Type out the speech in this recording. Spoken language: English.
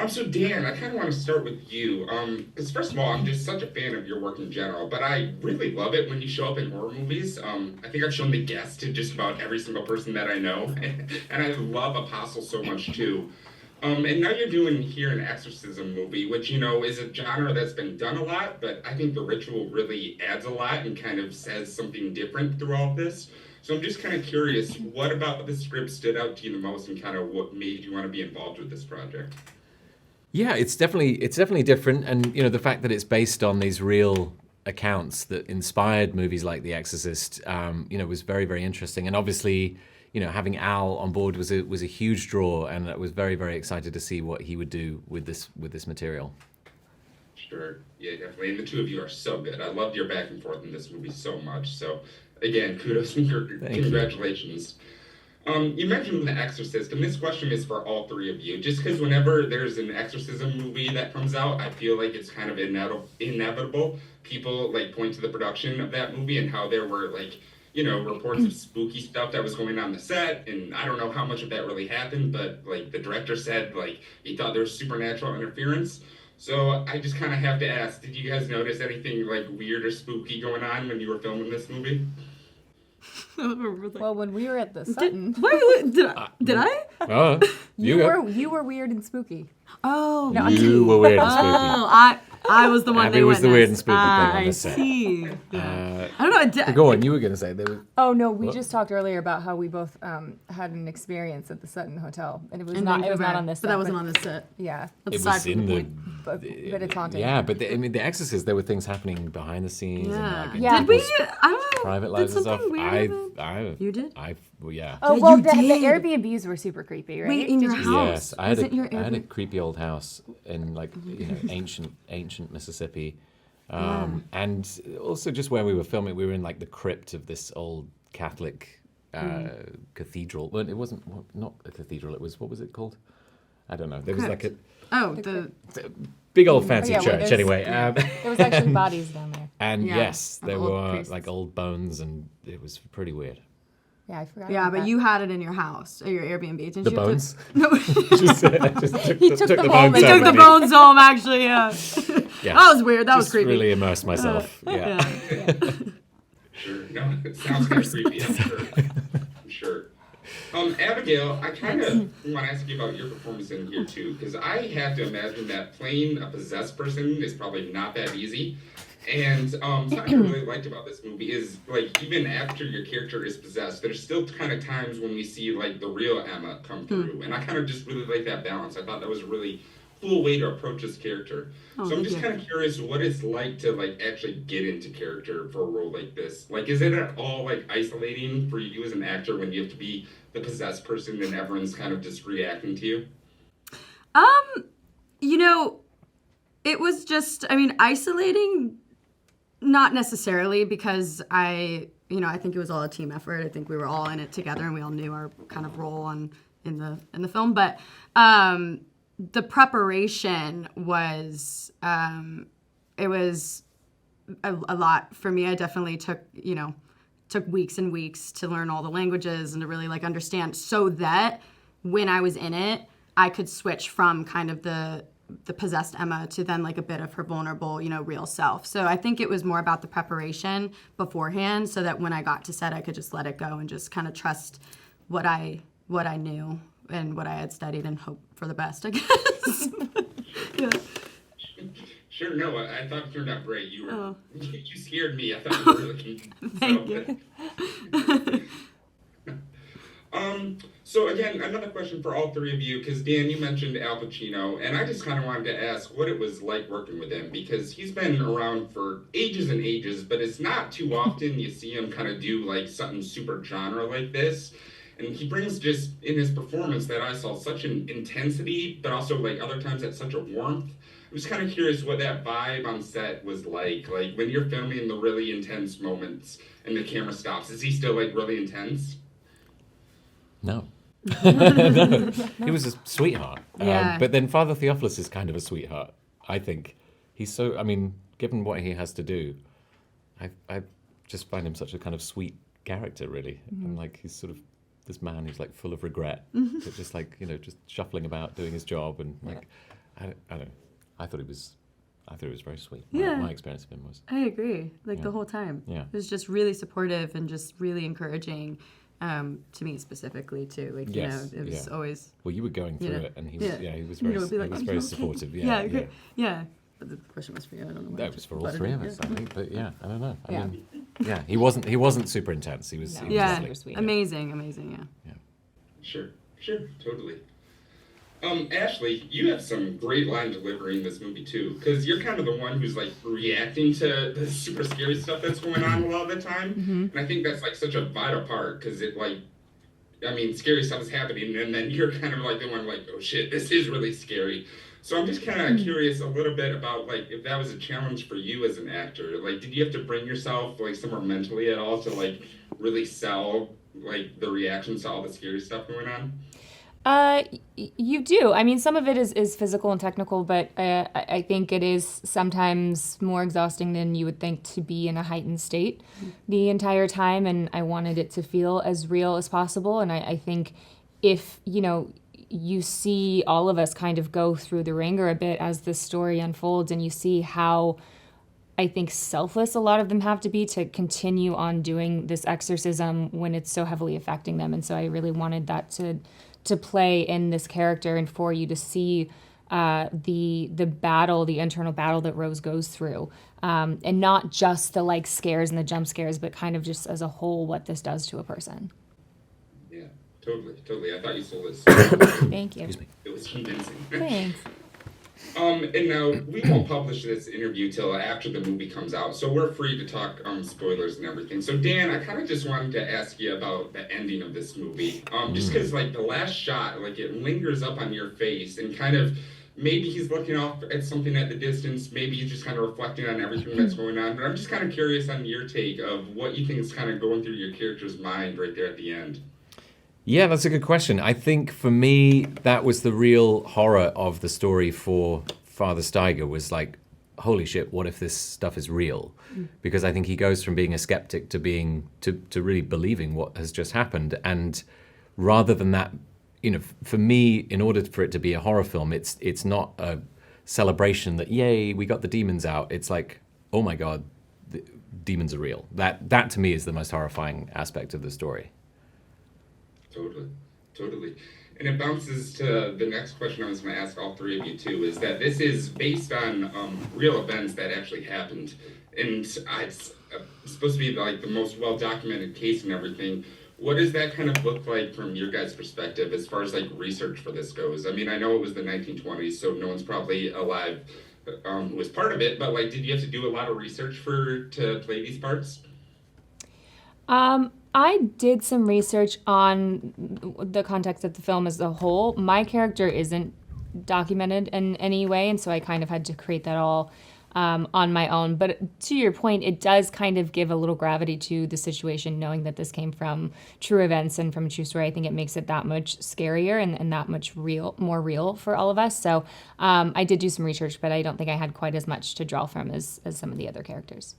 So Dan, I kind of want to start with you. Because first of all, I'm just such a fan of your work in general, but I really love it when you show up in horror movies. I think I've shown The Guest to just about every single person that I know, and I love Apostle so much too. And now you're doing here an exorcism movie, which is a genre that's been done a lot, but I think the ritual really adds a lot and kind of says something different through all of this. So I'm just kind of curious, what about the script stood out to you the most, and kind of what made you want to be involved with this project? Yeah, it's definitely different, and the fact that it's based on these real accounts that inspired movies like The Exorcist, was very very interesting, and obviously, having Al on board was a huge draw, and I was very very excited to see what he would do with this material. Sure. Yeah, definitely. And the two of you are so good. I loved your back and forth in this movie so much. So, again, kudos and Thank you. congratulations. You mentioned The Exorcist, and this question is for all three of you. Just because whenever there's an exorcism movie that comes out, I feel like it's kind of inevitable. People like point to the production of that movie and how there were reports of spooky stuff that was going on the set, and I don't know how much of that really happened, but like the director said, like he thought there was supernatural interference. So I just kind of have to ask, did you guys notice anything like weird or spooky going on when you were filming this movie? Well, when we were at the Sutton, Did I? Oh, you were weird and spooky. Oh, No, you were weird and spooky. Oh, I was the one Abby they was the weird and witnessed. spooky thing on I the set. see. Yeah. I don't know. Go on, you were going to say there was. Oh no, we What? just talked earlier about how we both had an experience at the Sutton Hotel, and it was in not Vancouver, on this. but set, that wasn't on this set. Yeah, That's It aside was from in the the. point. but it's haunted. Yeah, but The Exorcist, there were things happening behind the scenes. Yeah. And, like, in Yeah. Did we? people's I don't know. private Did lives and stuff. something weird happen? You did? Well, yeah. Oh Yeah, well, you the did. Airbnbs were super creepy, right? Wait, in your Did you- house? Yes, I had Was it your I had a Airbnb? creepy old house in ancient Mississippi, Yeah. and also just where we were filming, we were in like the crypt of this old Catholic cathedral. Well, it wasn't not a cathedral. It was, what was it called? I don't know. There was like a Oh, the big old fancy yeah, well, church. there's- Anyway, There was actually bodies down there. and Yeah, yes, of there old were priests. like old bones, and it was pretty weird. Yeah, I forgot. yeah, about but that. you had it in your house or your Airbnb, didn't The you? bones. No, just took, He took them home bones and I home took the with me. bones home. Actually, yeah. Yeah. That was weird. That was Just creepy. really immersed myself. Yeah. Sure. No, it sounds kind of creepy, I'm sure. I'm sure. Abigail, I kind of want to ask you about your performance in here too, because I have to imagine that playing a possessed person is probably not that easy. And something I really liked about this movie is like even after your character is possessed, there's still kind of times when we see like the real Emma come through, and I kind of just really like that balance. I thought that was a really cool way to approach this character. Oh, So I'm thank just you. kind of curious what it's like to like actually get into character for a role like this. Like, is it at all like isolating for you as an actor when you have to be the possessed person and everyone's kind of just reacting to you? You know, it was just, I mean, isolating, not necessarily, because I think it was all a team effort. I think we were all in it together, and we all knew our kind of role in the film. But the preparation was, it was a lot for me. I definitely took weeks and weeks to learn all the languages and to really like understand, so that when I was in it, I could switch from kind of the possessed Emma to then like a bit of her vulnerable, real self. So I think it was more about the preparation beforehand, so that when I got to set, I could just let it go and just kind of trust what I knew and what I had studied and hope for the best, I guess. Yeah. Sure, no, I thought it turned out great. You were, Oh. you scared me. I thought you were really keen. Thank you. So again, another question for all three of you, because Dan, you mentioned Al Pacino, and I just kind of wanted to ask what it was like working with him, because he's been around for ages and ages, but it's not too often you see him kind of do like something super genre like this. And he brings just in his performance that I saw such an intensity, but also like other times at such a warmth. I'm just kind of curious what that vibe on set was like when you're filming the really intense moments and the camera stops. Is he still like really intense? No. He was a sweetheart. Yeah. But then Father Theophilus is kind of a sweetheart, I think. He's so, I mean, given what he has to do, I just find him such a kind of sweet character, really. And like, he's sort of this man who's like full of regret, but just like, just shuffling about doing his job. And like, I don't. I thought it was very sweet. Yeah. My experience of him was. I agree. Like the whole time. Yeah. It was just really supportive and just really encouraging to me specifically too. Like Yes, it was always. Well, you were going through know, it, and he was. yeah. Yeah, he was You very. know, be like, he was "Are very you okay?" supportive. Yeah, Yeah. yeah. But the question was for you. I don't know. Why That I was just for all butted three in. of us, Yeah. I think. But yeah, I don't know. I Yeah. mean, yeah, he wasn't super intense. He was. No. He was Yeah, lovely. sweet. amazing, yeah. Sure, totally. Ashley, you have some great line delivery in this movie too, because you're kind of the one who's like reacting to the super scary stuff that's going on a lot of the time, and I think that's like such a vital part because it like, I mean, scary stuff is happening, and then you're kind of like the one like, oh shit, this is really scary. So I'm just kind of curious a little bit about like if that was a challenge for you as an actor. Like, did you have to bring yourself like somewhere mentally at all to like really sell like the reactions to all the scary stuff going on? You do. I mean, some of it is physical and technical, but I think it is sometimes more exhausting than you would think to be in a heightened state the entire time. And I wanted it to feel as real as possible. And I think if, you see all of us kind of go through the ringer a bit as this story unfolds, and you see how I think selfless a lot of them have to be to continue on doing this exorcism when it's so heavily affecting them. And so I really wanted that to play in this character and for you to see the internal battle that Rose goes through, and not just the like scares and the jump scares, but kind of just as a whole what this does to a person. Yeah, totally. I thought you sold it. Thank you. Excuse me. It was convincing. Thanks. And now we won't publish this interview till after the movie comes out, so we're free to talk spoilers and everything. So Dan, I kind of just wanted to ask you about the ending of this movie, just because like the last shot, like it lingers up on your face, and kind of maybe he's looking off at something at the distance, maybe he's just kind of reflecting on everything that's going on. But I'm just kind of curious on your take of what you think is kind of going through your character's mind right there at the end. Yeah, that's a good question. I think for me, that was the real horror of the story for Father Steiger, was like, holy shit, what if this stuff is real? Because I think he goes from being a skeptic to being to really believing what has just happened. And rather than that, for me, in order for it to be a horror film, it's not a celebration that, yay, we got the demons out. It's like, oh my God, the demons are real. That to me is the most horrifying aspect of the story. Totally. And it bounces to the next question I was going to ask all three of you too, is that this is based on real events that actually happened. And it's supposed to be like the most well-documented case and everything. What does that kind of look like from your guys' perspective as far as like research for this goes? I mean, I know it was the 1920s, so no one's probably alive who was part of it, but like, did you have to do a lot of research to play these parts? I did some research on the context of the film as a whole. My character isn't documented in any way, and so I kind of had to create that all on my own. But to your point, it does kind of give a little gravity to the situation, knowing that this came from true events and from a true story. I think it makes it that much scarier and that much more real for all of us. So I did do some research, but I don't think I had quite as much to draw from as some of the other characters.